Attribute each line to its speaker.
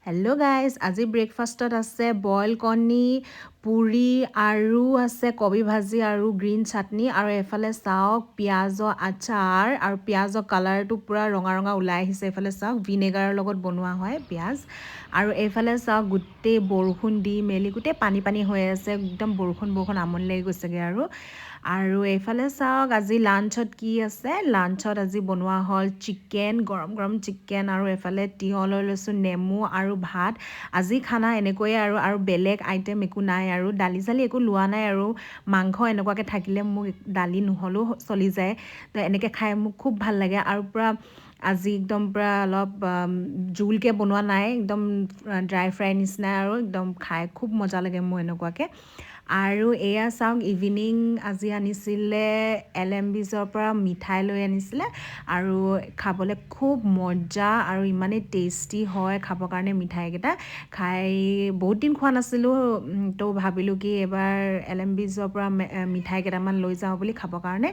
Speaker 1: Hello' guys, আজি ব্ৰেকফাষ্টত আছে বইল কণী, পুৰি আৰু আছে কবি ভাজি আৰু গ্ৰীণ চাটনি আৰু এফালে চাওক পিঁয়াজৰ আচাৰ আৰু পিঁয়াজৰ কালাৰটো পূৰা ৰঙা ৰঙা ওলাই আহিছে। এইফালে চাওক ভিনেগাৰৰ লগত বনোৱা হয় পিঁয়াজ আৰু এইফালে চাওক গোটেই বৰষুণ দি মেলি গোটেই পানী পানী হৈ আছে, একদম বৰষুণ আমনি লাগি গৈছেগৈ আৰু এইফালে চাওক আজি লাঞ্চত কি আছে। লাঞ্চত আজি বনোৱা হ'ল চিকেন, গৰম গৰম চিকেন আৰু এইফালে তিয়ঁহ লৈ লৈছোঁ, নেমু আৰু ভাত। আজি খানা এনেকৈয়ে আৰু বেলেগ আইটেম একো নাই আৰু দালি চালি একো লোৱা নাই আৰু মাংস এনেকুৱাকৈ থাকিলে মোক দালি নহ'লেও চলি যায়। তো এনেকৈ খাই মোক খুব ভাল লাগে আৰু পূৰা আজি একদম পূৰা অলপ জোলকৈ বনোৱা নাই, একদম ড্ৰাই ফ্ৰাই নিচিনা আৰু একদম খাই খুব মজা লাগে মোৰ এনেকুৱাকৈ। আৰু এয়া চাওক ইভিনিং আজি আনিছিলে LMB'জৰ পৰা মিঠাই লৈ আনিছিলে আৰু খাবলৈ খুব মজা আৰু ইমানেই টেষ্টি হয় খাবৰ কাৰণে। মিঠাইকেইটা খাই বহুত দিন খোৱা নাছিলোঁ, তো ভাবিলোঁ কি এইবাৰ LMB'জৰ পৰা মিঠাই কেইটামান লৈ যাওঁ বুলি খাবৰ কাৰণে।